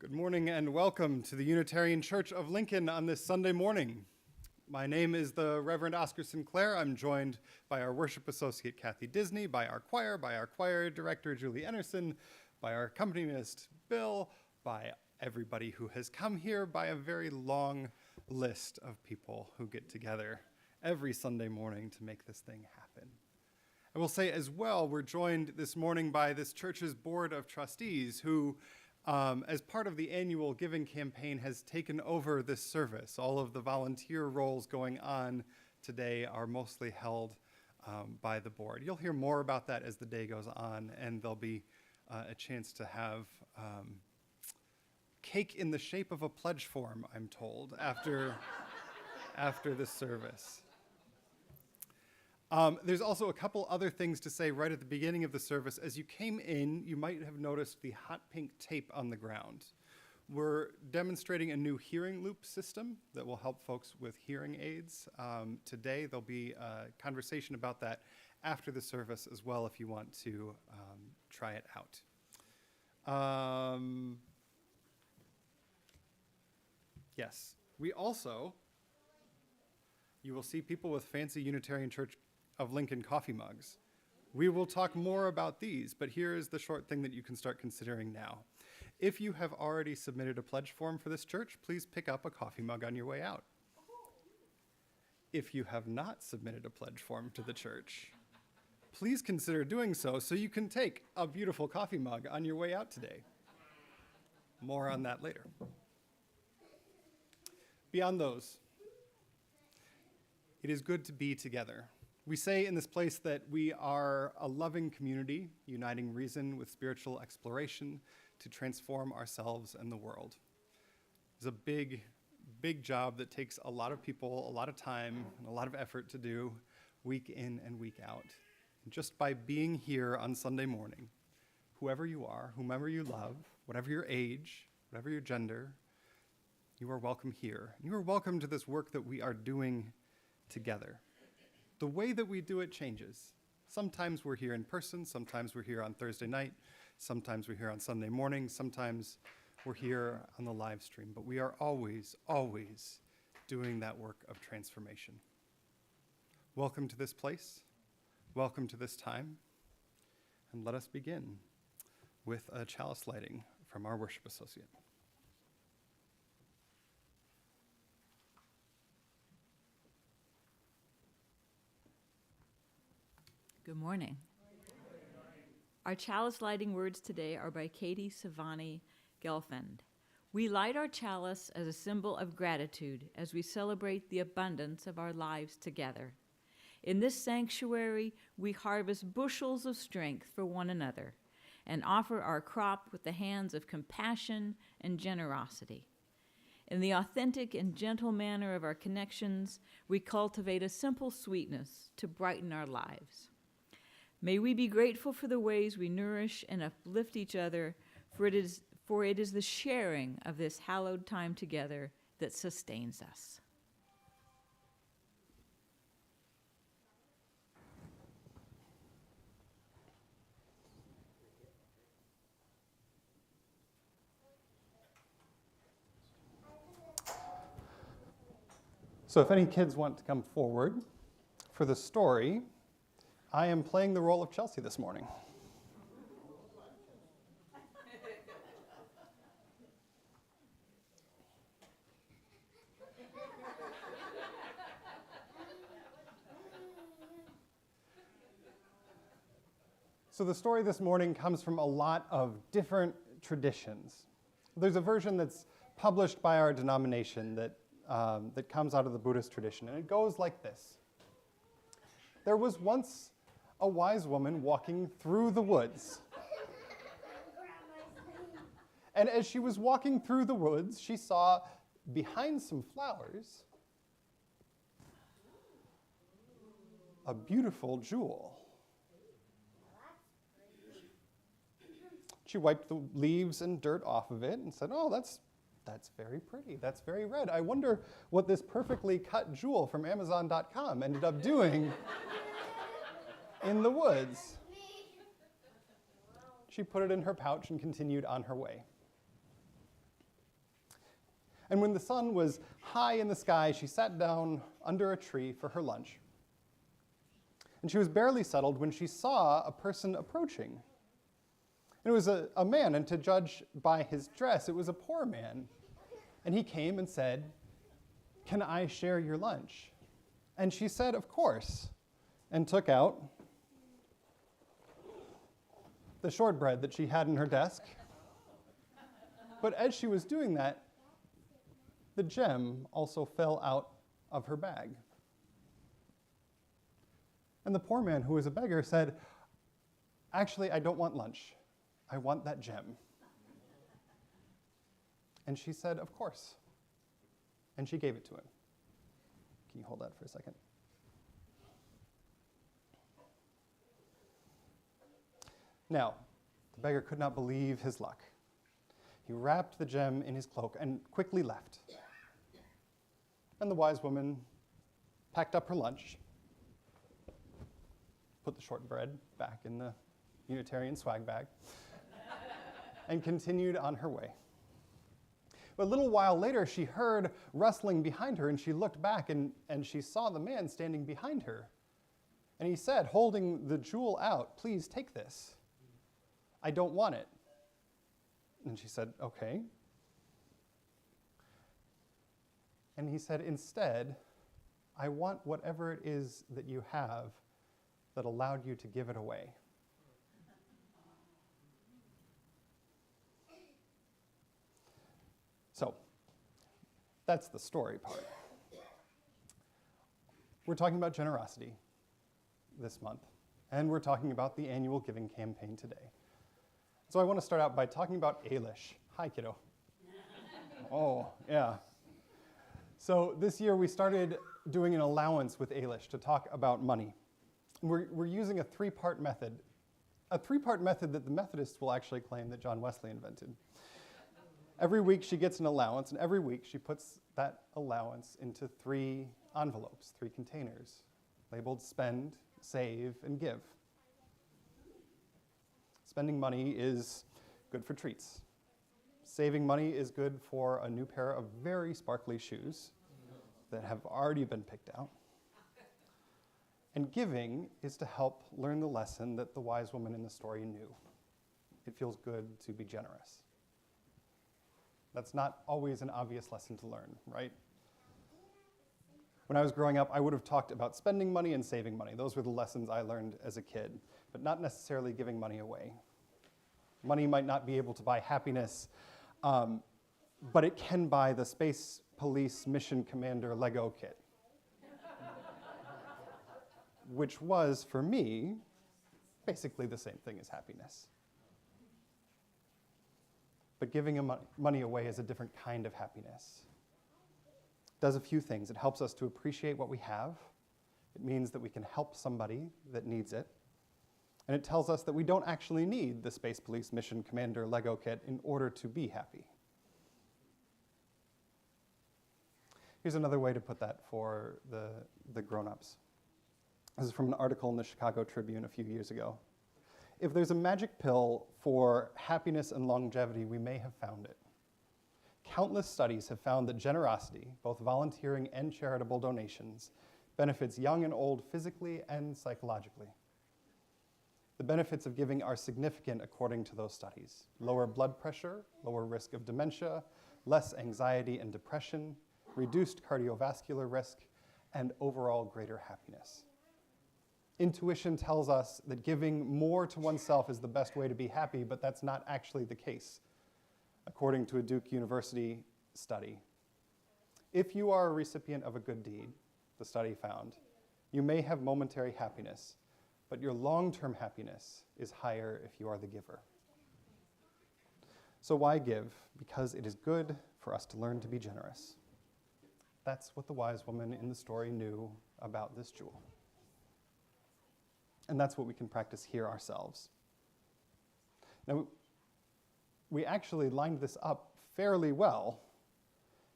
Good morning and welcome to the Unitarian Church of Lincoln on this Sunday morning. My name is the Reverend Oscar Sinclair. I'm joined by our worship associate Kathy Disney, by our choir director Julie Enerson, by our accompanist Bill, by everybody who has come here, by a very long list of people who get together every Sunday morning to make this thing happen. I will say as well, we're joined this morning by this church's board of trustees who, as part of the annual giving campaign, has taken over this service. All of the volunteer roles going on today are mostly held by the board. You'll hear more about that as the day goes on, and there'll be a chance to have cake in the shape of a pledge form, I'm told, after this service. There's also a couple other things to say right at the beginning of the service. As you came in, you might have noticed the hot pink tape on the ground. We're demonstrating a new hearing loop system that will help folks with hearing aids. Today, there'll be a conversation about that after the service as well if you want to try it out. Yes, we also, you will see people with fancy Unitarian Church of Lincoln coffee mugs. We will talk more about these, but here is the short thing that you can start considering now. If you have already submitted a pledge form for this church, please pick up a coffee mug on your way out. If you have not submitted a pledge form to the church, please consider doing so you can take a beautiful coffee mug on your way out today. More on that later. Beyond those, it is good to be together. We say in this place that we are a loving community, uniting reason with spiritual exploration to transform ourselves and the world. It's a big, big job that takes a lot of people, a lot of time, and a lot of effort to do week in and week out. And just by being here on Sunday morning, whoever you are, whomever you love, whatever your age, whatever your gender, you are welcome here. You are welcome to this work that we are doing together. The way that we do it changes. Sometimes we're here in person, sometimes we're here on Thursday night, sometimes we're here on Sunday morning, sometimes we're here on the live stream, but we are always, always doing that work of transformation. Welcome to this place, welcome to this time, and let us begin with a chalice lighting from our worship associate. Good morning. Our chalice lighting words today are by Katie Savani Gelfand. We light our chalice as a symbol of gratitude as we celebrate the abundance of our lives together. In this sanctuary, we harvest bushels of strength for one another and offer our crop with the hands of compassion and generosity. In the authentic and gentle manner of our connections, we cultivate a simple sweetness to brighten our lives. May we be grateful for the ways we nourish and uplift each other, for it is the sharing of this hallowed time together that sustains us. So if any kids want to come forward for the story, I am playing the role of Chelsea this morning. So the story this morning comes from a lot of different traditions. There's a version that's published by our denomination that comes out of the Buddhist tradition, and it goes like this. There was once a wise woman walking through the woods. And as she was walking through the woods, she saw behind some flowers a beautiful jewel. She wiped the leaves and dirt off of it and said, "Oh, that's very pretty. That's very red. I wonder what this perfectly cut jewel from Amazon.com ended up doing in the woods." She put it in her pouch and continued on her way. And when the sun was high in the sky, she sat down under a tree for her lunch. And she was barely settled when she saw a person approaching. And it was a man, and to judge by his dress, it was a poor man. And he came and said, "Can I share your lunch?" And she said, "Of course," and took out the shortbread that she had in her desk. But as she was doing that, the gem also fell out of her bag. And the poor man, who was a beggar, said, "Actually, I don't want lunch. I want that gem." And she said, "Of course." And she gave it to him. Can you hold that for a second? Now, the beggar could not believe his luck. He wrapped the gem in his cloak and quickly left. And the wise woman packed up her lunch, put the shortbread back in the Unitarian swag bag, and continued on her way. But a little while later, she heard rustling behind her, and she looked back, and she saw the man standing behind her. And he said, holding the jewel out, "Please take this. I don't want it." And she said, "Okay." And he said, "Instead, I want whatever it is that you have that allowed you to give it away." So, that's the story part. We're talking about generosity this month, and we're talking about the annual giving campaign today. So I want to start out by talking about Ailish. Hi, kiddo. Oh, yeah. So this year we started doing an allowance with Ailish to talk about money. We're using a three-part method that the Methodists will actually claim that John Wesley invented. Every week she gets an allowance, and every week she puts that allowance into 3 envelopes, 3 containers, labeled spend, save, and give. Spending money is good for treats. Saving money is good for a new pair of very sparkly shoes that have already been picked out. And giving is to help learn the lesson that the wise woman in the story knew. It feels good to be generous. That's not always an obvious lesson to learn, right? When I was growing up, I would have talked about spending money and saving money. Those were the lessons I learned as a kid, but not necessarily giving money away. Money might not be able to buy happiness, but it can buy the Space Police Mission Commander Lego kit, which was, for me, basically the same thing as happiness. But giving money away is a different kind of happiness. It does a few things. It helps us to appreciate what we have. It means that we can help somebody that needs it. And it tells us that we don't actually need the Space Police Mission Commander Lego kit in order to be happy. Here's another way to put that for the grown-ups. This is from an article in the Chicago Tribune a few years ago. If there's a magic pill for happiness and longevity, we may have found it. Countless studies have found that generosity, both volunteering and charitable donations, benefits young and old physically and psychologically. The benefits of giving are significant according to those studies. Lower blood pressure, lower risk of dementia, less anxiety and depression, reduced cardiovascular risk, and overall greater happiness. Intuition tells us that giving more to oneself is the best way to be happy, but that's not actually the case, according to a Duke University study. If you are a recipient of a good deed, the study found, you may have momentary happiness, but your long-term happiness is higher if you are the giver. So why give? Because it is good for us to learn to be generous. That's what the wise woman in the story knew about this jewel. And that's what we can practice here ourselves. Now, we actually lined this up fairly well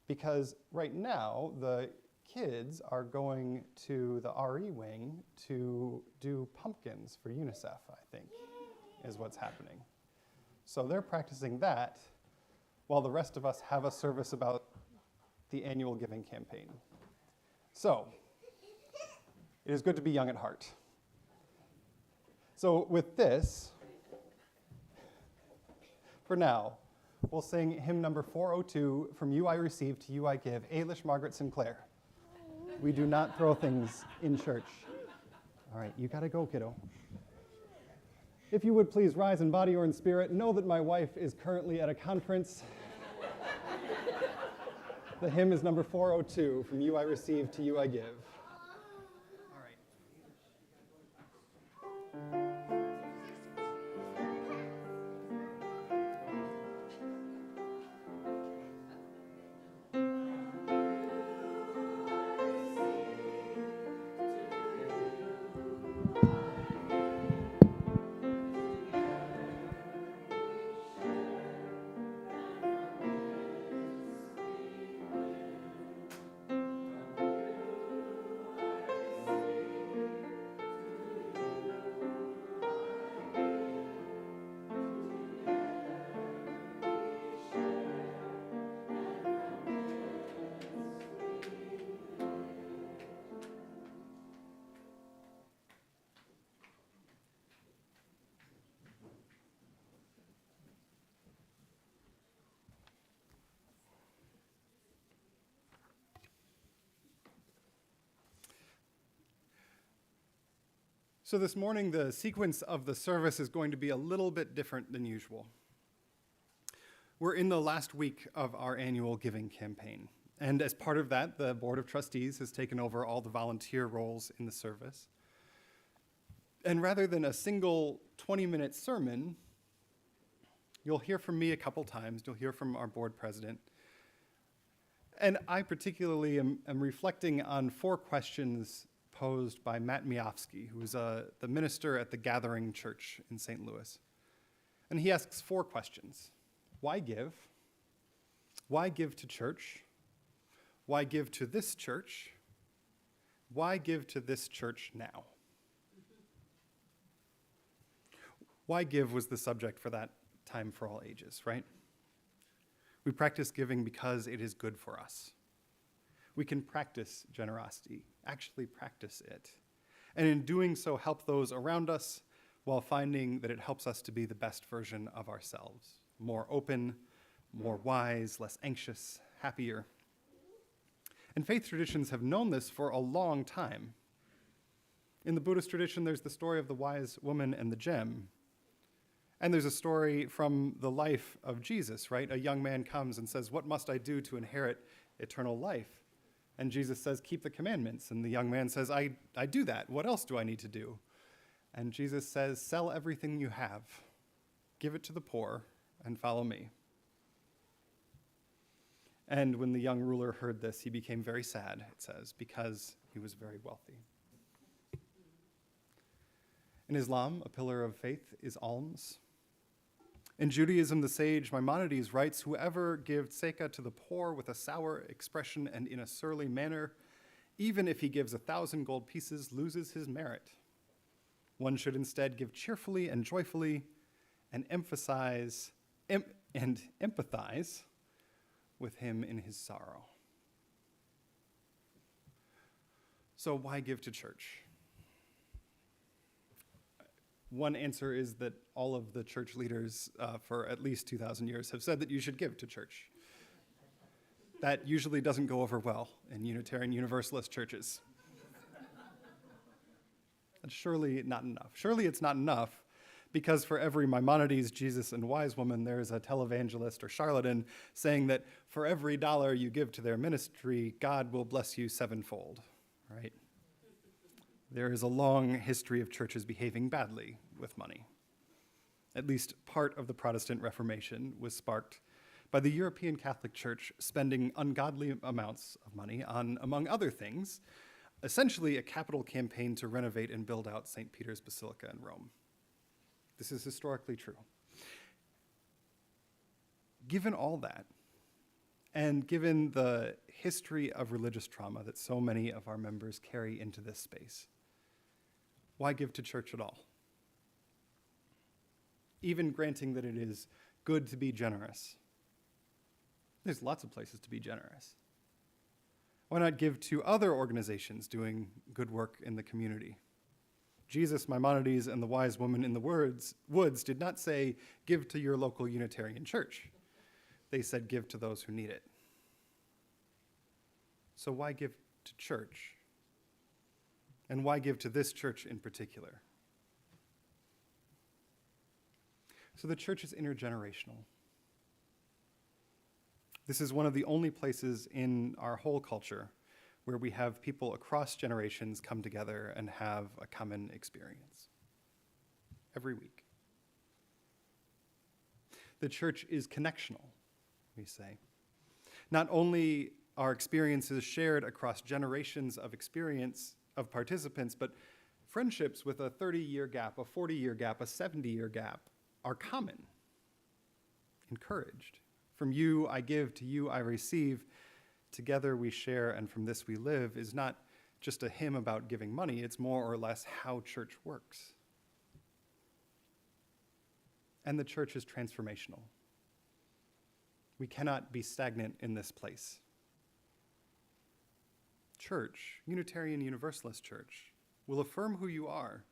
because right now the kids are going to the RE wing to do pumpkins for UNICEF, I think, is what's happening. So they're practicing that while the rest of us have a service about the annual giving campaign. So, it is good to be young at heart. So with this, for now, we'll sing hymn number 402, From You I Receive, to You I Give, Ailish Margaret Sinclair. We do not throw things in church. All right, you gotta go, kiddo. If you would please rise in body or in spirit, know that my wife is currently at a conference. The hymn is number 402, From You I Receive, to You I Give. All right. So this morning, the sequence of the service is going to be a little bit different than usual. We're in the last week of our annual giving campaign. And as part of that, the Board of Trustees has taken over all the volunteer roles in the service. And rather than a single 20-minute sermon, you'll hear from me a couple times. You'll hear from our board president. And I particularly am reflecting on 4 questions posed by Matt Miofsky, who is the minister at the Gathering Church in St. Louis. And he asks 4 questions. Why give? Why give to church? Why give to this church? Why give to this church now? Why give was the subject for that Time for All Ages, right? We practice giving because it is good for us. We can practice generosity, actually practice it, and in doing so help those around us while finding that it helps us to be the best version of ourselves, more open, more wise, less anxious, happier. And faith traditions have known this for a long time. In the Buddhist tradition, there's the story of the wise woman and the gem. And there's a story from the life of Jesus, right? A young man comes and says, "What must I do to inherit eternal life?" And Jesus says, "Keep the commandments." And the young man says, I do that. What else do I need to do? And Jesus says, "Sell everything you have, give it to the poor, and follow me." And when the young ruler heard this, he became very sad, it says, because he was very wealthy. In Islam, a pillar of faith is alms. In Judaism, the sage Maimonides writes, "Whoever gives tzedakah to the poor with a sour expression and in a surly manner, even if he gives 1,000 gold pieces, loses his merit. One should instead give cheerfully and joyfully and empathize with him in his sorrow." So why give to church? One answer is that all of the church leaders for at least 2,000 years have said that you should give to church. That usually doesn't go over well in Unitarian Universalist churches. And surely not enough. Surely it's not enough because for every Maimonides, Jesus, and wise woman, there is a televangelist or charlatan saying that for every $1 you give to their ministry, God will bless you 7-fold, right? There is a long history of churches behaving badly with money. At least part of the Protestant Reformation was sparked by the European Catholic Church spending ungodly amounts of money on, among other things, essentially a capital campaign to renovate and build out St. Peter's Basilica in Rome. This is historically true. Given all that, and given the history of religious trauma that so many of our members carry into this space, why give to church at all? Even granting that it is good to be generous, there's lots of places to be generous. Why not give to other organizations doing good work in the community? Jesus, Maimonides, and the wise woman in the woods did not say, give to your local Unitarian church. They said, give to those who need it. So why give to church? And why give to this church in particular? So the church is intergenerational. This is one of the only places in our whole culture where we have people across generations come together and have a common experience every week. The church is connectional, we say. Not only are experiences shared across generations of experience of participants, but friendships with a 30-year gap, a 40-year gap, a 70-year gap are common, encouraged. From you I give, to you I receive. Together we share, and from this we live is not just a hymn about giving money, it's more or less how church works. And the church is transformational. We cannot be stagnant in this place. Church, Unitarian Universalist Church, will affirm who you are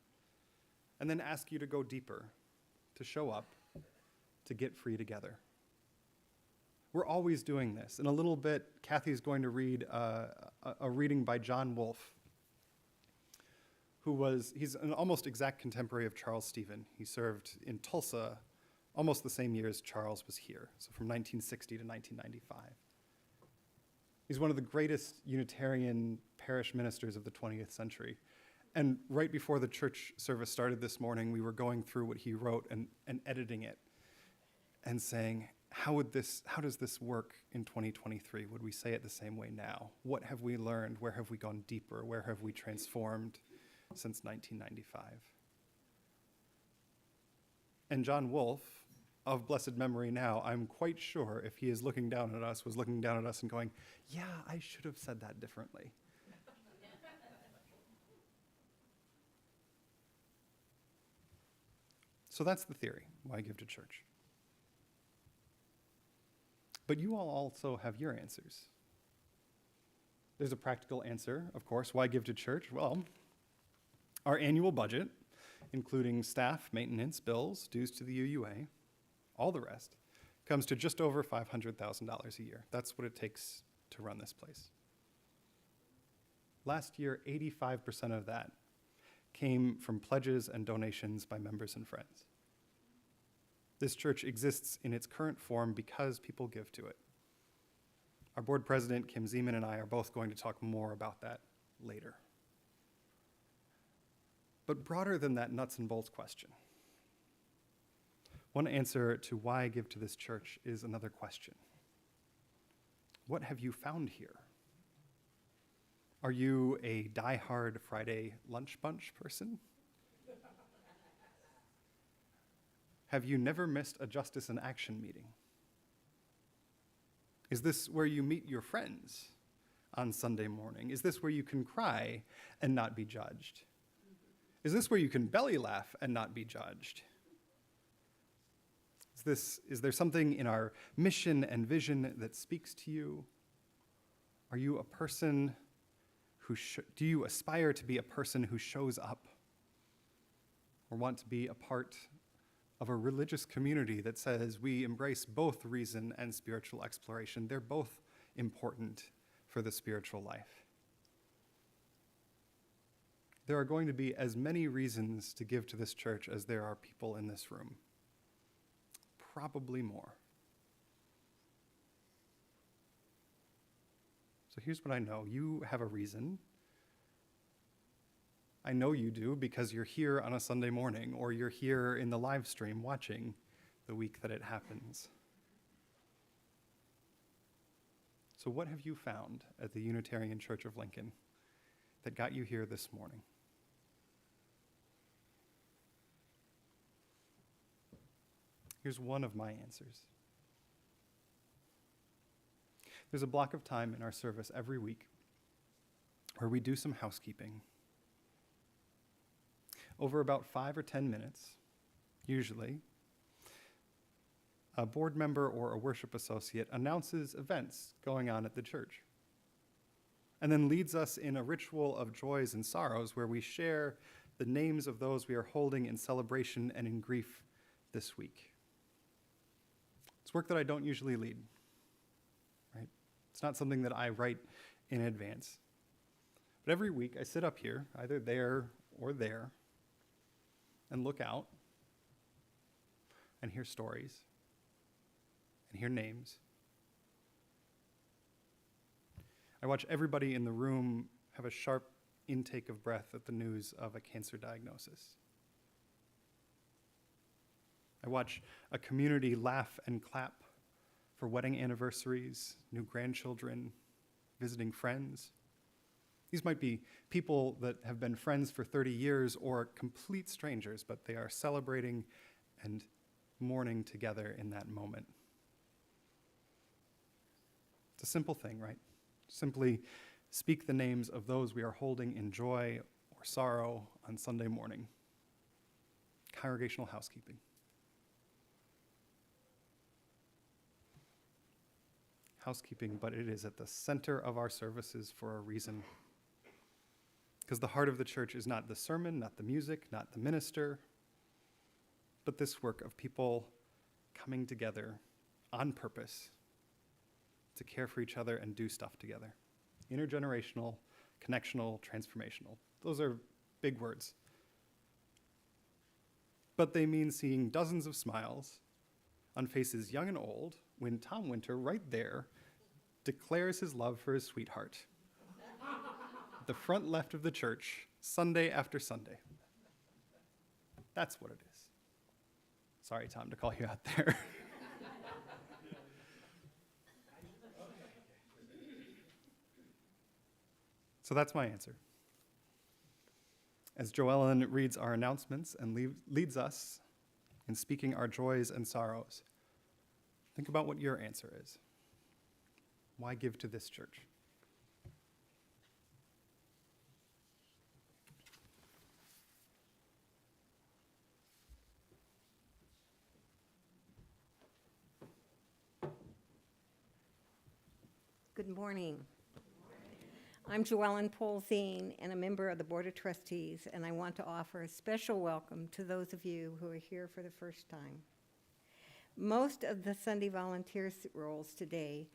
and then ask you to go deeper, to show up, to get free together. We're always doing this. In a little bit, Kathy's going to read a reading by John Wolfe, he's an almost exact contemporary of Charles Stephen. He served in Tulsa almost the same year as Charles was here, so from 1960 to 1995. He's one of the greatest Unitarian parish ministers of the 20th century. And right before the church service started this morning, we were going through what he wrote and editing it and saying, how does this work in 2023? Would we say it the same way now? What have we learned? Where have we gone deeper? Where have we transformed since 1995? And John Wolfe, of blessed memory now, I'm quite sure if he is looking down at us, was looking down at us and going, yeah, I should have said that differently. So that's the theory, why give to church. But you all also have your answers. There's a practical answer, of course. Why give to church? Well, our annual budget, including staff, maintenance, bills, dues to the UUA, all the rest, comes to just over $500,000 a year. That's what it takes to run this place. Last year, 85% of that came from pledges and donations by members and friends. This church exists in its current form because people give to it. Our board president, Kim Zeman, and I are both going to talk more about that later. But broader than that nuts and bolts question, one answer to why I give to this church is another question. What have you found here? Are you a die-hard Friday lunch bunch person? Have you never missed a Justice in Action meeting? Is this where you meet your friends on Sunday morning? Is this where you can cry and not be judged? Is this where you can belly laugh and not be judged? Is there something in our mission and vision that speaks to you? Are you a person do you aspire to be a person who shows up or want to be a part of a religious community that says we embrace both reason and spiritual exploration? They're both important for the spiritual life. There are going to be as many reasons to give to this church as there are people in this room. Probably more. So here's what I know. You have a reason. I know you do because you're here on a Sunday morning or you're here in the live stream watching the week that it happens. So what have you found at the Unitarian Church of Lincoln that got you here this morning? Here's one of my answers. There's a block of time in our service every week where we do some housekeeping. Over about 5 or 10 minutes, usually, a board member or a worship associate announces events going on at the church. and then leads us in a ritual of joys and sorrows where we share the names of those we are holding in celebration and in grief this week. It's work that I don't usually lead, right? It's not something that I write in advance. But every week I sit up here, either there or there, and look out and hear stories and hear names. I watch everybody in the room have a sharp intake of breath at the news of a cancer diagnosis. I watch a community laugh and clap for wedding anniversaries, new grandchildren, visiting friends. These might be people that have been friends for 30 years or complete strangers, but they are celebrating and mourning together in that moment. It's a simple thing, right? Simply speak the names of those we are holding in joy or sorrow on Sunday morning. Congregational housekeeping. Housekeeping, but it is at the center of our services for a reason. Because the heart of the church is not the sermon, not the music, not the minister, but this work of people coming together on purpose to care for each other and do stuff together. Intergenerational, connectional, transformational. Those are big words. But they mean seeing dozens of smiles on faces young and old when Tom Winter, right there, declares his love for his sweetheart. At the front left of the church, Sunday after Sunday. That's what it is. Sorry, Tom, to call you out there. So that's my answer. As Joellen reads our announcements and leads us in speaking our joys and sorrows, think about what your answer is. Why give to this church? Good morning. I'm Joellen Polzine and a member of the Board of Trustees, and I want to offer a special welcome to those of you who are here for the first time. Most of the Sunday volunteer roles today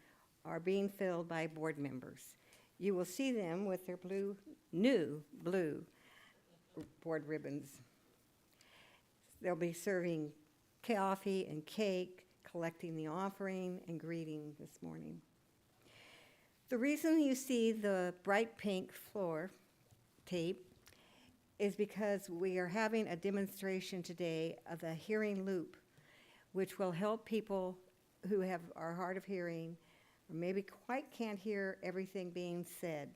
are being filled by board members. You will see them with their new blue board ribbons. They'll be serving coffee and cake, collecting the offering, and greeting this morning. The reason you see the bright pink floor tape is because we are having a demonstration today of the hearing loop, which will help people who are hard of hearing or maybe quite can't hear everything being said.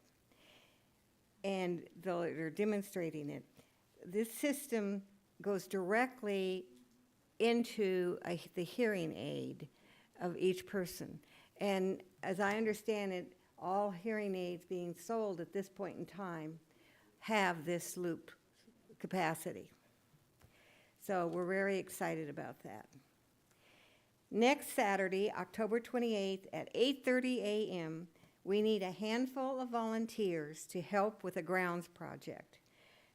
And they're demonstrating it. This system goes directly into the hearing aid of each person. And as I understand it, all hearing aids being sold at this point in time have this loop capacity. So we're very excited about that. Next Saturday, October 28th at 8:30 a.m., we need a handful of volunteers to help with a grounds project.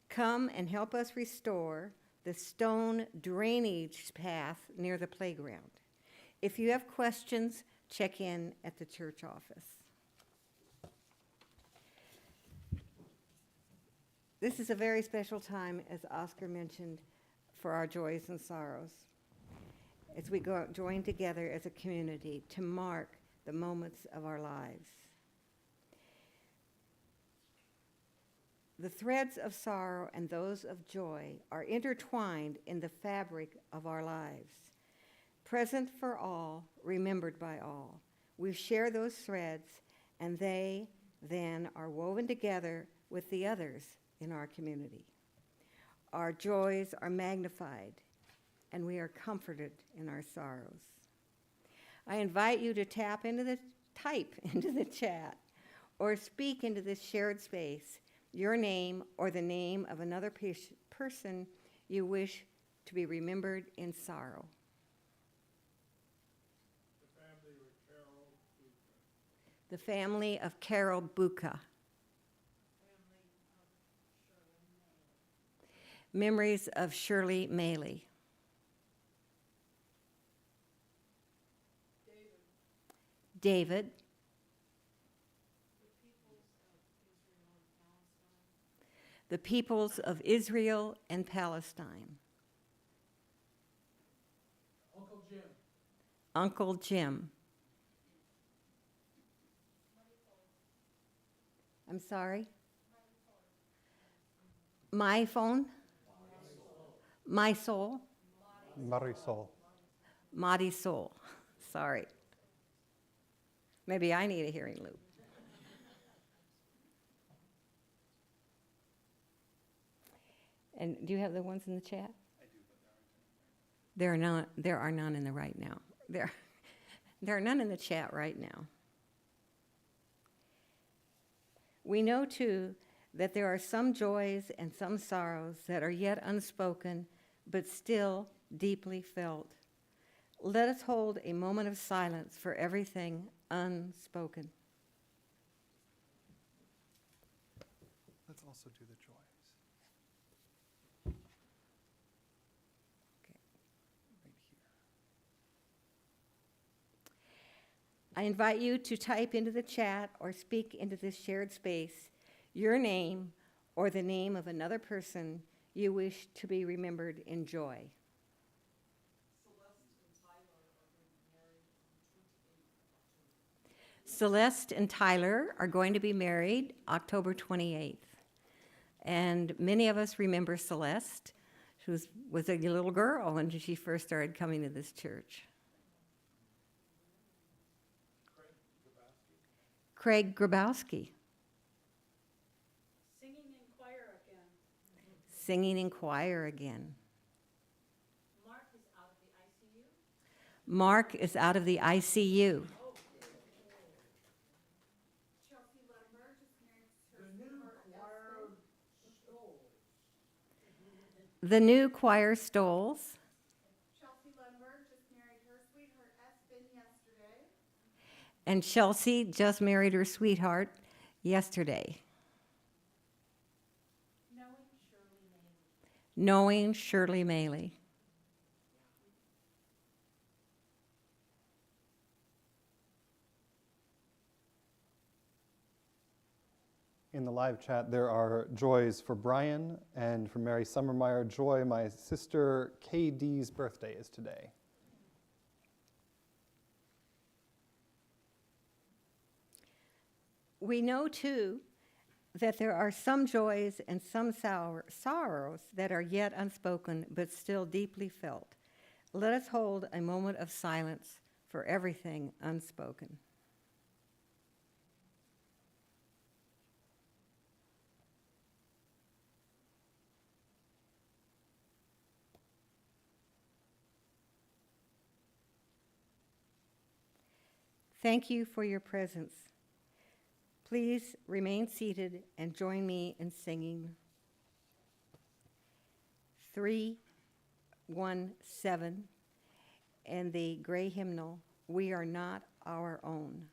Come and help us restore the stone drainage path near the playground. If you have questions, check in at the church office. This is a very special time, as Oscar mentioned, for our joys and sorrows, as we join together as a community to mark the moments of our lives. The threads of sorrow and those of joy are intertwined in the fabric of our lives. Present for all, remembered by all. We share those threads, and they then are woven together with the others in our community. Our joys are magnified, and we are comforted in our sorrows. I invite you to type into the chat or speak into this shared space your name or the name of another person you wish to be remembered in sorrow. The family of Carol Buca. Memories of Shirley Maley. David. The peoples of Israel and Palestine. Uncle Jim. Uncle Jim. I'm sorry? My phone? My soul? Marisol. Marisol. Sorry. Maybe I need a hearing loop. And do you have the ones in the chat? I do, but there are none in the right now. There are none in the chat right now. We know, too, that there are some joys and some sorrows that are yet unspoken, but still deeply felt. Let us hold a moment of silence for everything unspoken. Let's also do the joys. Okay. Right here. I invite you to type into the chat or speak into this shared space your name or the name of another person you wish to be remembered in joy. Celeste and Tyler are going to be married October 28th. And many of us remember Celeste. She was a little girl when she first started coming to this church. Craig Grabowski. Singing in choir again. Singing in choir again. Mark is out of the ICU. Mark is out of the ICU. Chelsea Latimer just married her The new sweetheart, choir Aspen. stole. The new choir Stoles. Chelsea Latimer just married her sweetheart, Aspen, yesterday. And Chelsea just married her sweetheart yesterday. Knowing Shirley Maley. Knowing Shirley Maley. In the live chat, there are joys for Brian and for Mary Summermeyer. Joy, my sister KD's birthday is today. We know, too, that there are some joys and some sorrows that are yet unspoken but still deeply felt. Let us hold a moment of silence for everything unspoken. Thank you for your presence. Please remain seated and join me in singing 317 and the gray hymnal, "We Are Not Our Own."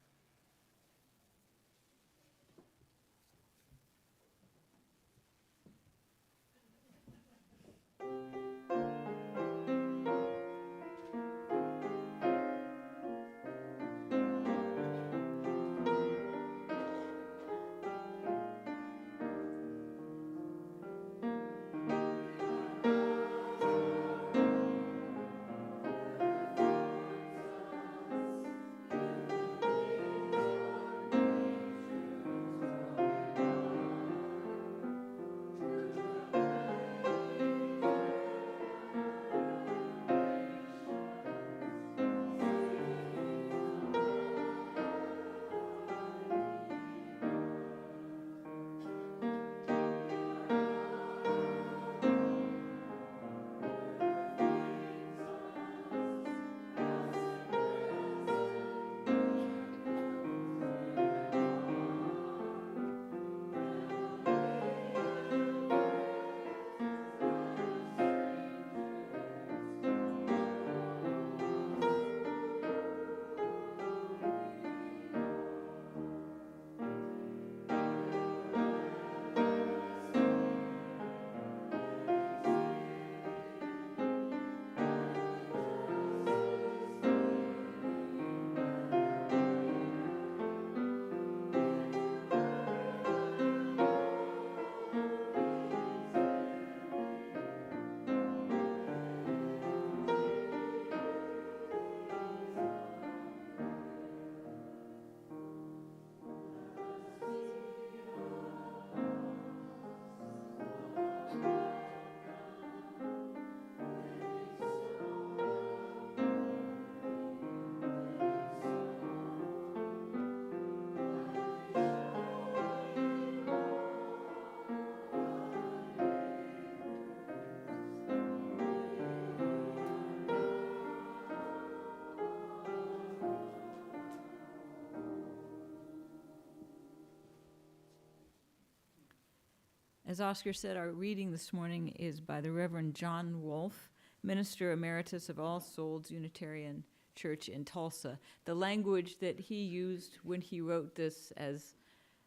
As Oscar said, our reading this morning is by the Reverend John Wolfe, Minister Emeritus of All Souls Unitarian Church in Tulsa. The language that he used when he wrote this, as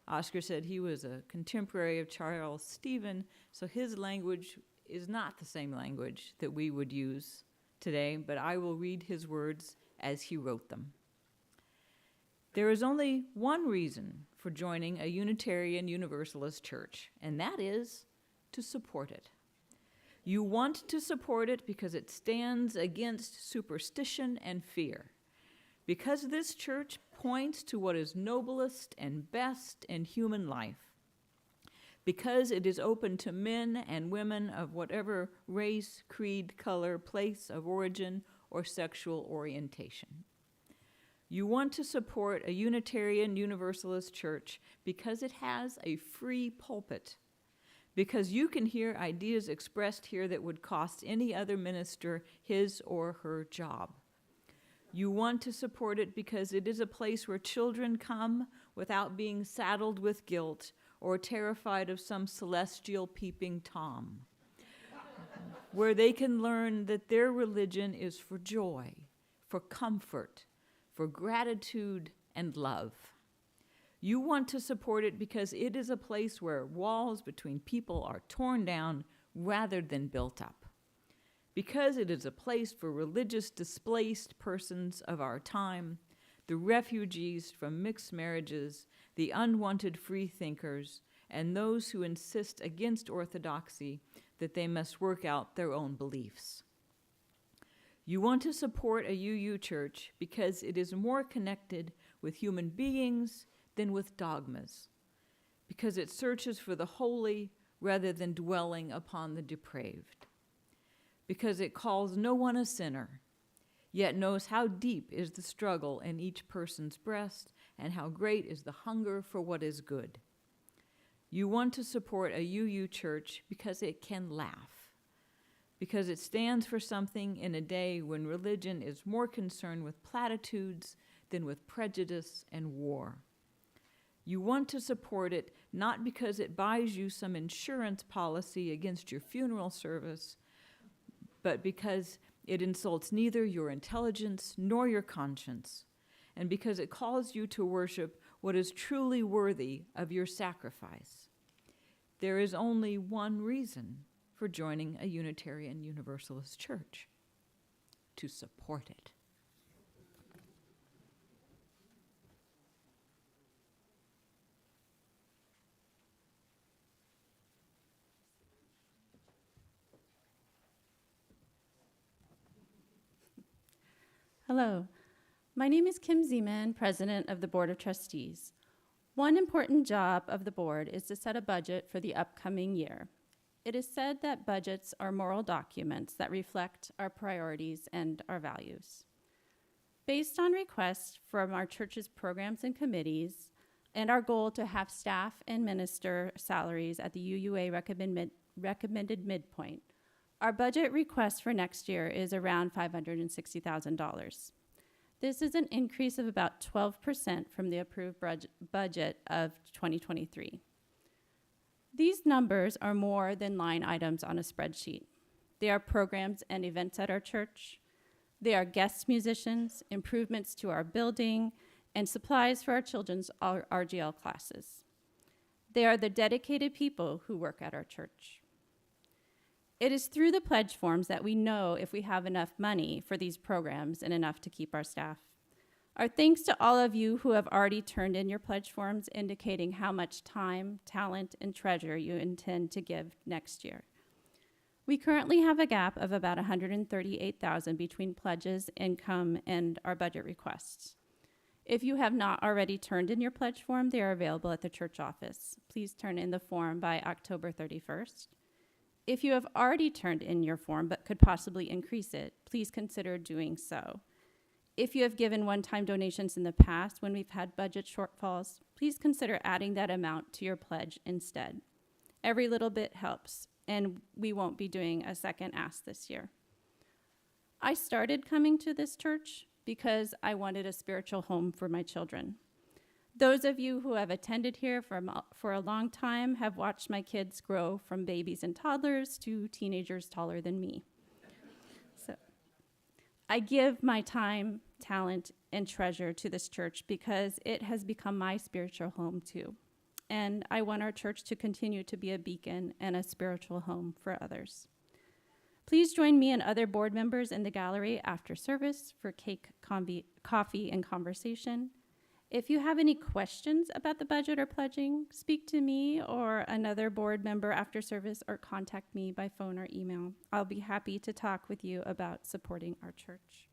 Oscar said, he was a contemporary of Charles Stephen, so his language is not the same language that we would use today, but I will read his words as he wrote them. There is only one reason for joining a Unitarian Universalist church, and that is to support it. You want to support it because it stands against superstition and fear, because this church points to what is noblest and best in human life, because it is open to men and women of whatever race, creed, color, place of origin, or sexual orientation. You want to support a Unitarian Universalist church because it has a free pulpit, because you can hear ideas expressed here that would cost any other minister his or her job. You want to support it because it is a place where children come without being saddled with guilt or terrified of some celestial peeping Tom, where they can learn that their religion is for joy, for comfort, for gratitude and love. You want to support it because it is a place where walls between people are torn down rather than built up. Because it is a place for religious displaced persons of our time, the refugees from mixed marriages, the unwanted free thinkers, and those who insist against orthodoxy that they must work out their own beliefs. You want to support a UU church because it is more connected with human beings than with dogmas, because it searches for the holy rather than dwelling upon the depraved, because it calls no one a sinner, yet knows how deep is the struggle in each person's breast and how great is the hunger for what is good. You want to support a UU church because it can laugh, because it stands for something in a day when religion is more concerned with platitudes than with prejudice and war. You want to support it not because it buys you some insurance policy against your funeral service, but because it insults neither your intelligence nor your conscience, and because it calls you to worship what is truly worthy of your sacrifice. There is only one reason for joining a Unitarian Universalist church: to support it. Hello, my name is Kim Zeman, President of the Board of Trustees. One important job of the board is to set a budget for the upcoming year. It is said that budgets are moral documents that reflect our priorities and our values. Based on requests from our church's programs and committees, and our goal to have staff and minister salaries at the UUA recommended midpoint, our budget request for next year is around $560,000. This is an increase of about 12% from the approved budget of 2023. These numbers are more than line items on a spreadsheet. They are programs and events at our church. They are guest musicians, improvements to our building, and supplies for our children's RGL classes. They are the dedicated people who work at our church. It is through the pledge forms that we know if we have enough money for these programs and enough to keep our staff. Our thanks to all of you who have already turned in your pledge forms indicating how much time, talent, and treasure you intend to give next year. We currently have a gap of about $138,000 between pledges, income, and our budget requests. If you have not already turned in your pledge form, they are available at the church office. Please turn in the form by October 31st. If you have already turned in your form but could possibly increase it, please consider doing so. If you have given one-time donations in the past when we've had budget shortfalls, please consider adding that amount to your pledge instead. Every little bit helps, and we won't be doing a second ask this year. I started coming to this church because I wanted a spiritual home for my children. Those of you who have attended here for a long time have watched my kids grow from babies and toddlers to teenagers taller than me. So I give my time, talent, and treasure to this church because it has become my spiritual home too. And I want our church to continue to be a beacon and a spiritual home for others. Please join me and other board members in the gallery after service for cake, coffee, and conversation. If you have any questions about the budget or pledging, speak to me or another board member after service or contact me by phone or email. I'll be happy to talk with you about supporting our church.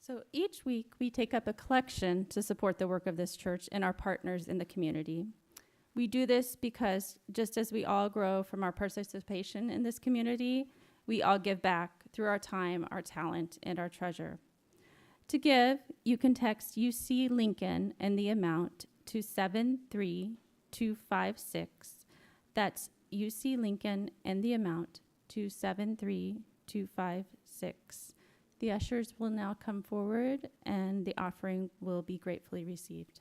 So each week we take up a collection to support the work of this church and our partners in the community. We do this because just as we all grow from our participation in this community, we all give back through our time, our talent, and our treasure. To give, you can text UC Lincoln and the amount to 73256. That's UC Lincoln and the amount to 73256. The ushers will now come forward and the offering will be gratefully received.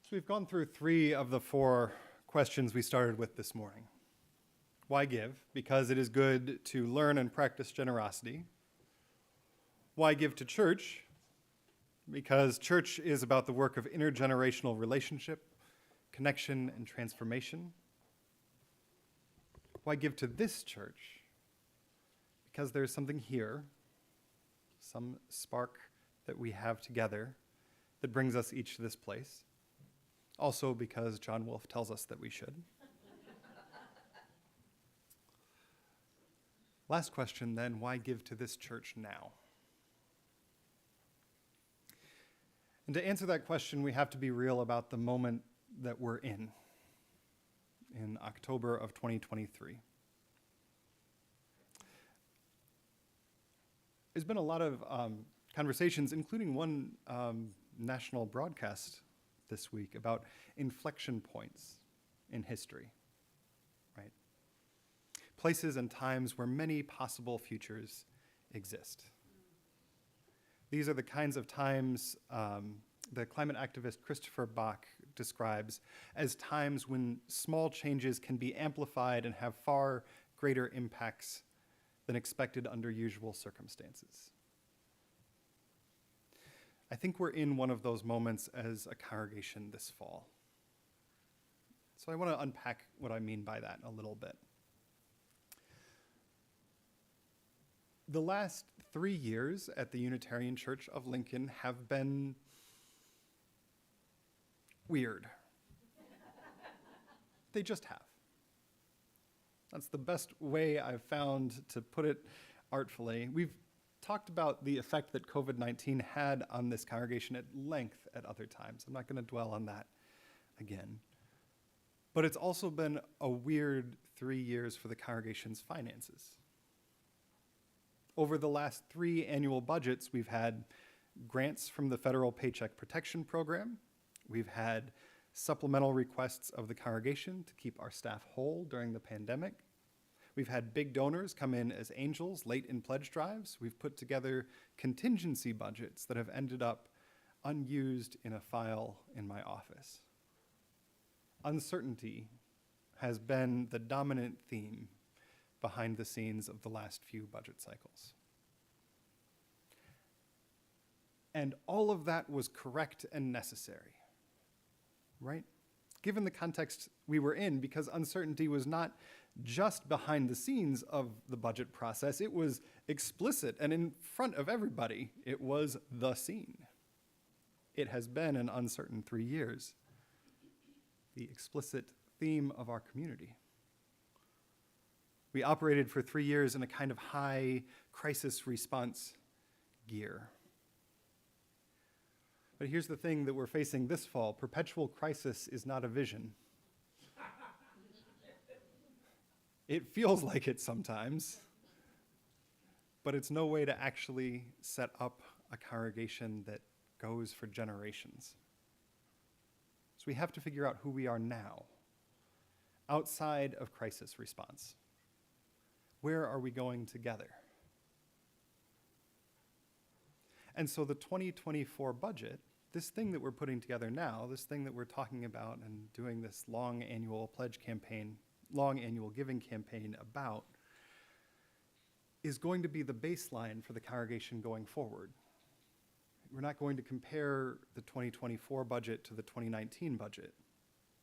So we've gone through 3 of the 4 questions we started with this morning. Why give? Because it is good to learn and practice generosity. Why give to church? Because church is about the work of intergenerational relationship, connection, and transformation. Why give to this church? Because there's something here, some spark that we have together that brings us each to this place. Also because John Wolfe tells us that we should. Last question then, why give to this church now? And to answer that question, we have to be real about the moment that we're in October of 2023. There's been a lot of conversations, including one national broadcast this week, about inflection points in history, right? Places and times where many possible futures exist. These are the kinds of times the climate activist Christopher Bach describes as times when small changes can be amplified and have far greater impacts than expected under usual circumstances. I think we're in one of those moments as a congregation this fall. So I want to unpack what I mean by that a little bit. The last 3 years at the Unitarian Church of Lincoln have been weird. They just have. That's the best way I've found to put it artfully. We've talked about the effect that COVID-19 had on this congregation at length at other times. I'm not going to dwell on that again. But it's also been a weird 3 years for the congregation's finances. Over the last 3 annual budgets, we've had grants from the Federal Paycheck Protection Program. We've had supplemental requests of the congregation to keep our staff whole during the pandemic. We've had big donors come in as angels late in pledge drives. We've put together contingency budgets that have ended up unused in a file in my office. Uncertainty has been the dominant theme behind the scenes of the last few budget cycles. And all of that was correct and necessary, right? Given the context we were in, because uncertainty was not just behind the scenes of the budget process, it was explicit and in front of everybody. It was the scene. It has been an uncertain 3 years, the explicit theme of our community. We operated for 3 years in a kind of high crisis response gear. But here's the thing that we're facing this fall. Perpetual crisis is not a vision. It feels like it sometimes, but it's no way to actually set up a congregation that goes for generations. So we have to figure out who we are now, outside of crisis response. Where are we going together? And so the 2024 budget, this thing that we're putting together now, this thing that we're talking about and doing this long annual pledge campaign, long annual giving campaign about, is going to be the baseline for the congregation going forward. We're not going to compare the 2024 budget to the 2019 budget.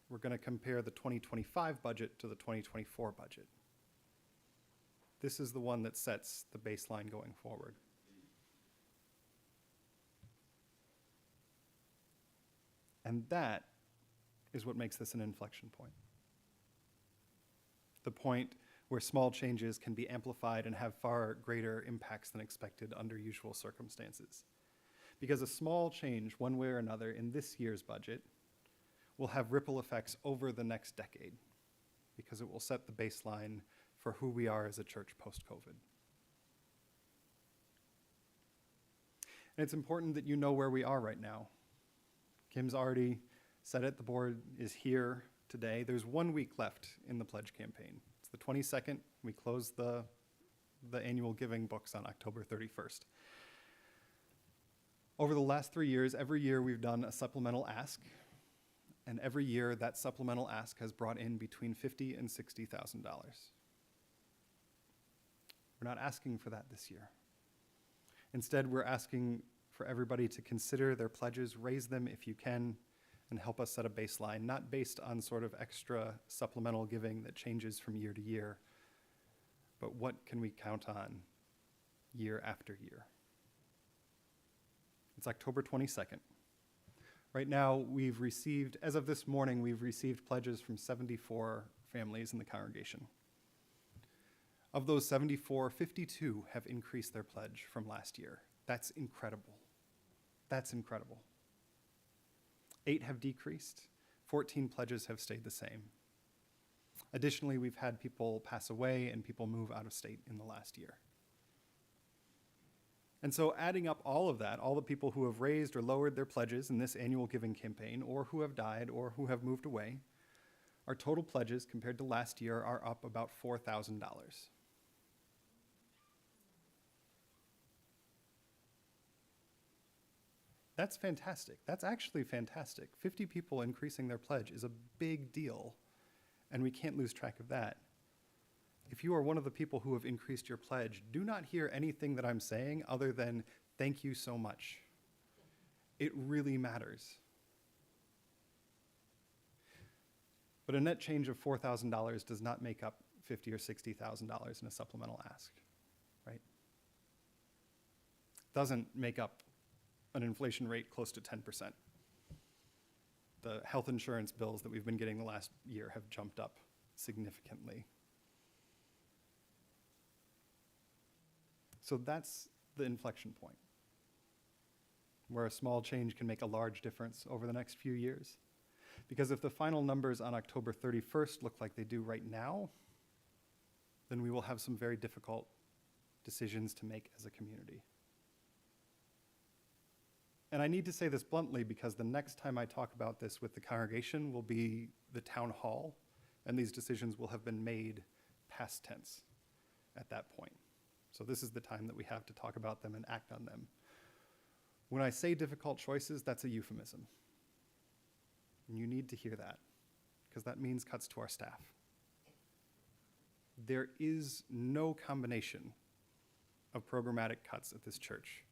We're going to compare the 2025 budget to the 2024 budget. This is the one that sets the baseline going forward. And that is what makes this an inflection point. The point where small changes can be amplified and have far greater impacts than expected under usual circumstances. Because a small change, one way or another, in this year's budget will have ripple effects over the next decade, because it will set the baseline for who we are as a church post-COVID. And it's important that you know where we are right now. Kim's already said it, the board is here today. There's 1 week left in the pledge campaign. It's the 22nd. We close the annual giving books on October 31st. Over the last 3 years, every year we've done a supplemental ask. And every year, that supplemental ask has brought in between $50,000 and $60,000. We're not asking for that this year. Instead, we're asking for everybody to consider their pledges, raise them if you can, and help us set a baseline, not based on sort of extra supplemental giving that changes from year to year, but what can we count on year after year? It's October 22nd. Right now, we've received, as of this morning, we've received pledges from 74 families in the congregation. Of those 74, 52 have increased their pledge from last year. That's incredible. That's incredible. 8 have decreased. 14 pledges have stayed the same. Additionally, we've had people pass away and people move out of state in the last year. And so adding up all of that, all the people who have raised or lowered their pledges in this annual giving campaign, or who have died, or who have moved away, our total pledges compared to last year are up about $4,000. That's fantastic. That's actually fantastic. 50 people increasing their pledge is a big deal, and we can't lose track of that. If you are one of the people who have increased your pledge, do not hear anything that I'm saying other than thank you so much. It really matters. But a net change of $4,000 does not make up $50,000 or $60,000 in a supplemental ask, right? Doesn't make up an inflation rate close to 10%. The health insurance bills that we've been getting the last year have jumped up significantly. So that's the inflection point, where a small change can make a large difference over the next few years. Because if the final numbers on October 31st look like they do right now, then we will have some very difficult decisions to make as a community. And I need to say this bluntly because the next time I talk about this with the congregation will be the town hall, and these decisions will have been made past tense at that point. So this is the time that we have to talk about them and act on them. When I say difficult choices, that's a euphemism. And you need to hear that, because that means cuts to our staff. There is no combination of programmatic cuts at this church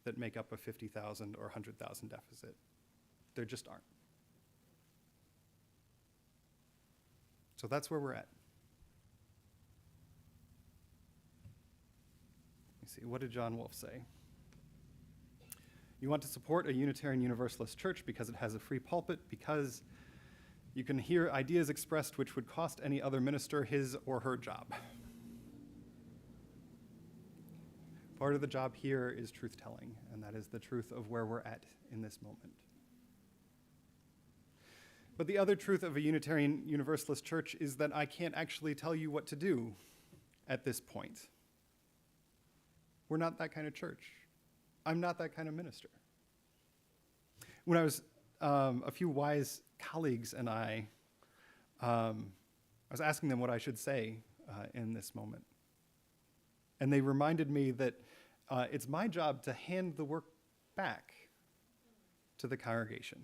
that make up a 50,000 or 100,000 deficit. There just aren't. So that's where we're at. Let me see, what did John Wolfe say? You want to support a Unitarian Universalist church because it has a free pulpit, because you can hear ideas expressed which would cost any other minister his or her job. Part of the job here is truth-telling, and that is the truth of where we're at in this moment. But the other truth of a Unitarian Universalist church is that I can't actually tell you what to do at this point. We're not that kind of church. I'm not that kind of minister. When I was, a few wise colleagues and I was asking them what I should say in this moment. And they reminded me that it's my job to hand the work back to the congregation.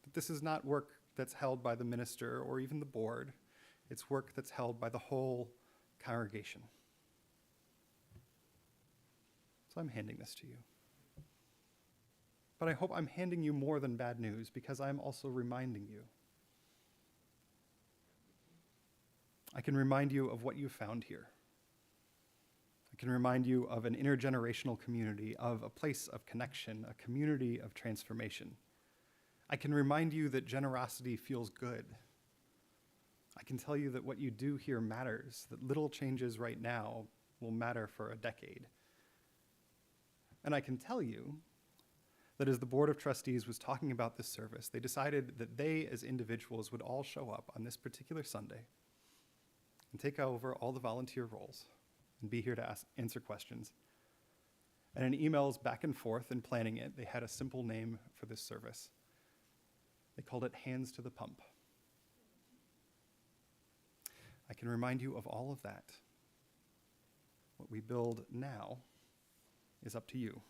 That this is not work that's held by the minister or even the board. It's work that's held by the whole congregation. So I'm handing this to you. But I hope I'm handing you more than bad news, because I'm also reminding you. I can remind you of what you found here. I can remind you of an intergenerational community, of a place of connection, a community of transformation. I can remind you that generosity feels good. I can tell you that what you do here matters, that little changes right now will matter for a decade. And I can tell you that as the Board of Trustees was talking about this service, they decided that they, as individuals, would all show up on this particular Sunday and take over all the volunteer roles and be here to answer questions. And in emails back and forth in planning it, they had a simple name for this service. They called it Hands to the Pump. I can remind you of all of that. What we build now is up to you.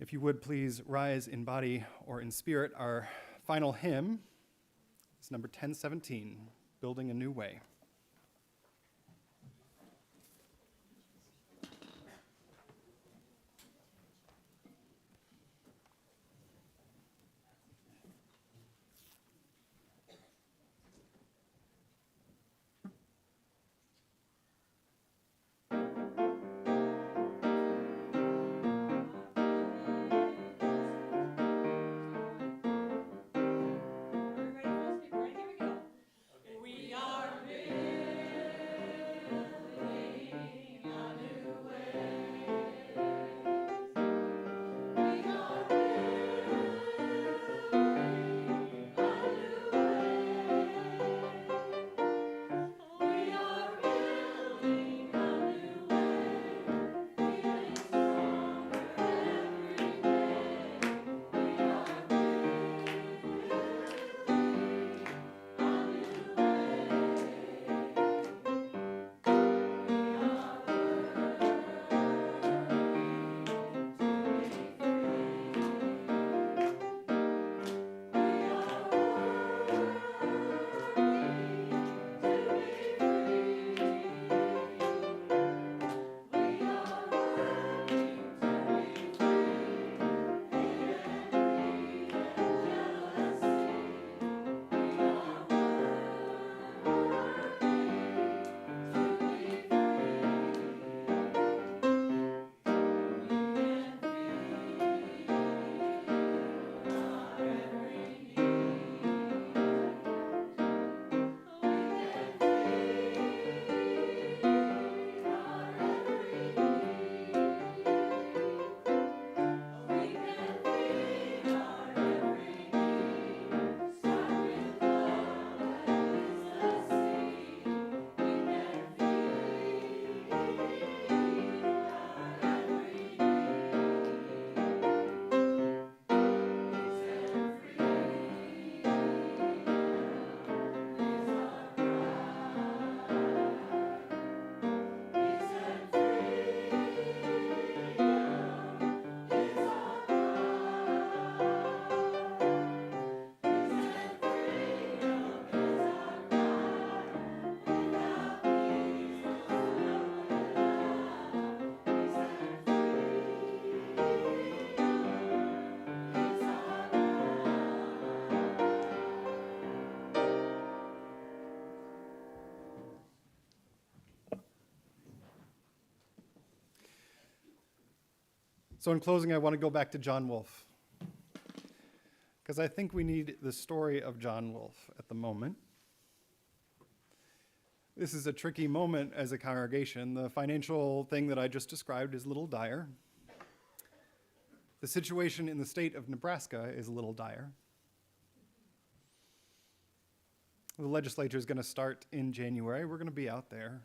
If you would please rise in body or in spirit, our final hymn is number 1017, Building a New Way. So in closing, I want to go back to John Wolfe, because I think we need the story of John Wolfe at the moment. This is a tricky moment as a congregation. The financial thing that I just described is a little dire. The situation in the state of Nebraska is a little dire. The legislature is going to start in January. We're going to be out there.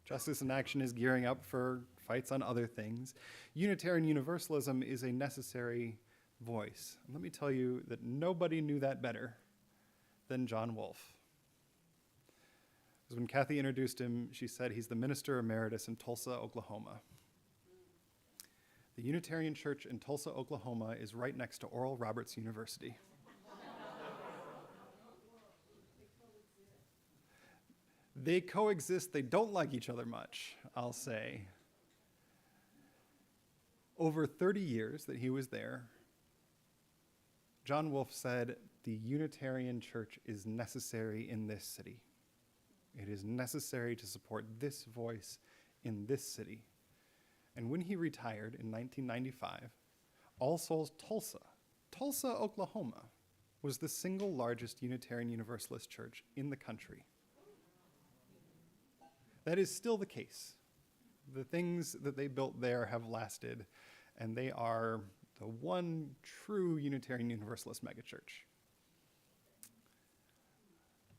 Justice in Action is gearing up for fights on other things. Unitarian Universalism is a necessary voice. And let me tell you that nobody knew that better than John Wolfe. Because when Kathy introduced him, she said he's the minister emeritus in Tulsa, Oklahoma. The Unitarian Church in Tulsa, Oklahoma is right next to Oral Roberts University. They coexist. They don't like each other much, I'll say. Over 30 years that he was there, John Wolfe said, the Unitarian Church is necessary in this city. It is necessary to support this voice in this city. And when he retired in 1995, All Souls Tulsa, Oklahoma, was the single largest Unitarian Universalist church in the country. That is still the case. The things that they built there have lasted, and they are the one true Unitarian Universalist megachurch.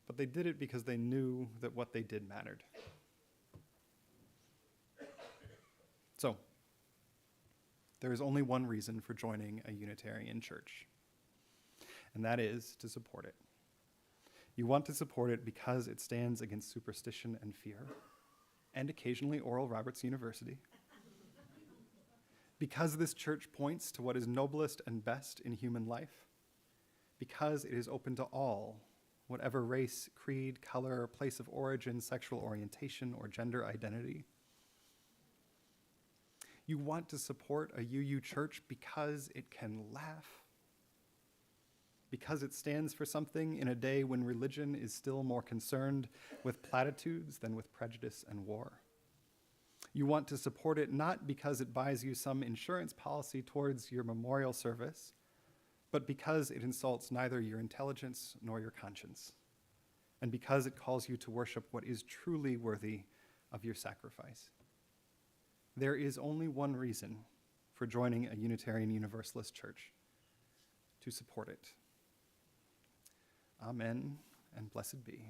But they did it because they knew that what they did mattered. So, there is only one reason for joining a Unitarian church, and that is to support it. You want to support it because it stands against superstition and fear, and occasionally Oral Roberts University. Because this church points to what is noblest and best in human life, because it is open to all, whatever race, creed, color, place of origin, sexual orientation, or gender identity. You want to support a UU church because it can laugh, because it stands for something in a day when religion is still more concerned with platitudes than with prejudice and war. You want to support it not because it buys you some insurance policy towards your memorial service, but because it insults neither your intelligence nor your conscience, and because it calls you to worship what is truly worthy of your sacrifice. There is only one reason for joining a Unitarian Universalist church: to support it. Amen, and blessed be.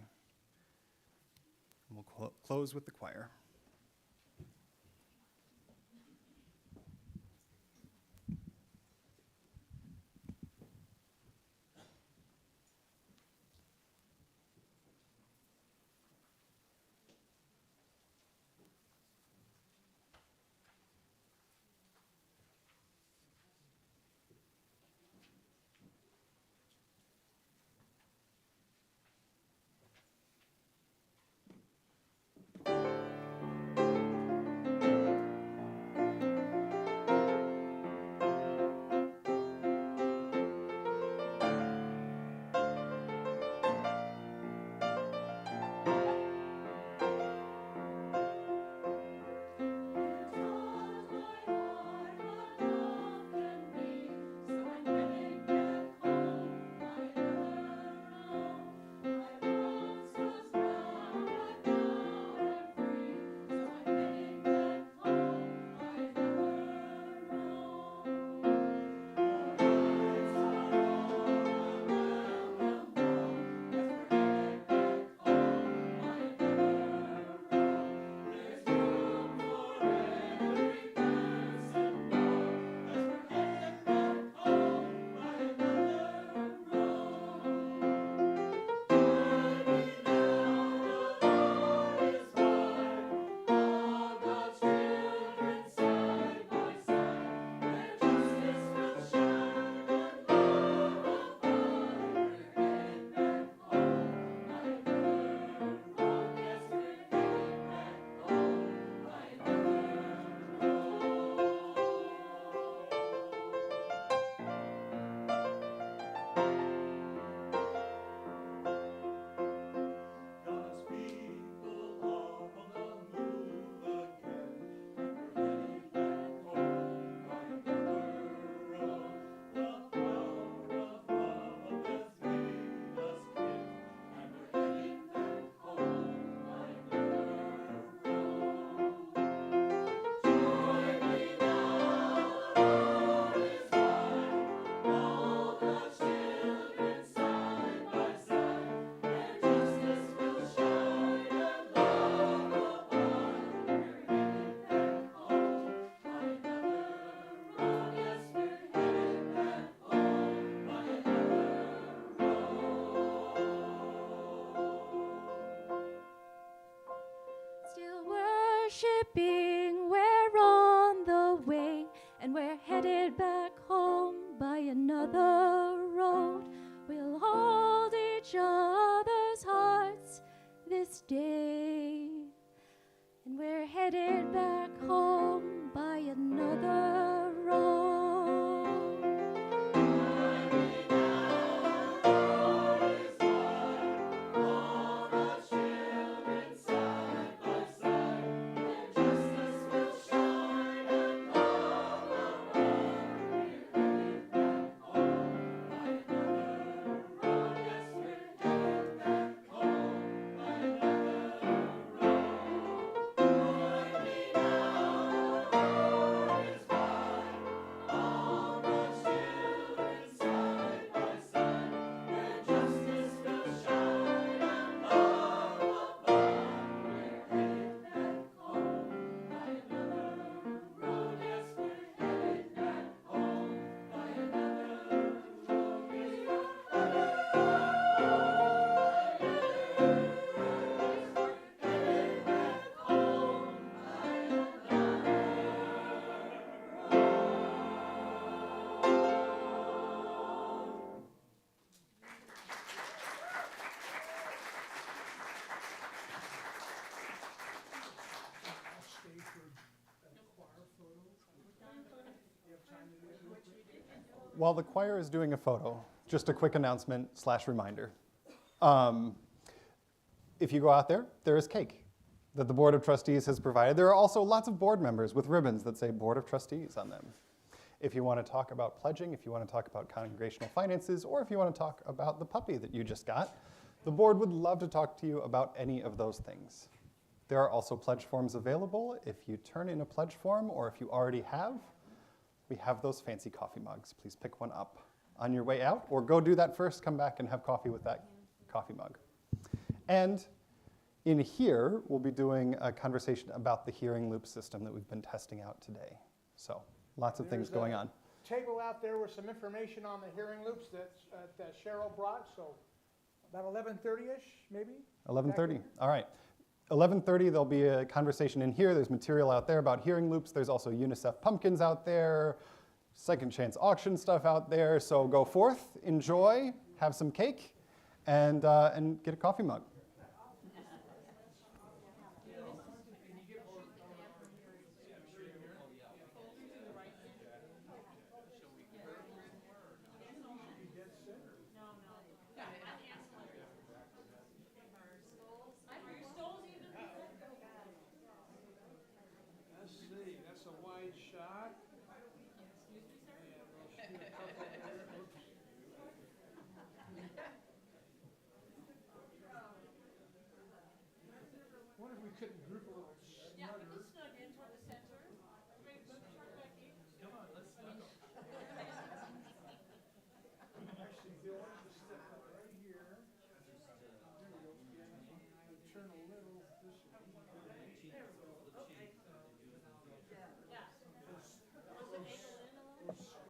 And we'll close with the choir. Still worshiping, we're on the way, and we're headed back home by another road. We'll hold each other's hearts this day, and we're headed back home by another road. while the choir is doing a photo, just a quick announcement / reminder. If you go out there, there is cake that the Board of Trustees has provided. There are also lots of board members with ribbons that say Board of Trustees on them. If you want to talk about pledging, if you want to talk about congregational finances, or if you want to talk about the puppy that you just got, the board would love to talk to you about any of those things. There are also pledge forms available. If you turn in a pledge form, or if you already have, we have those fancy coffee mugs. Please pick one up on your way out, or go do that first, come back and have coffee with that coffee mug. And in here, we'll be doing a conversation about the hearing loop system that we've been testing out today. So lots of things going on. Table out there with some information on the hearing loops that Cheryl brought, so about 11:30-ish, maybe? 11:30, all right. 11:30, there'll be a conversation in here. There's material out there about hearing loops. There's also UNICEF pumpkins out there, second chance auction stuff out there. So go forth, enjoy, have some cake, and get a coffee mug. Let's see, that's a wide shot. Wonder if we couldn't group a little snugger.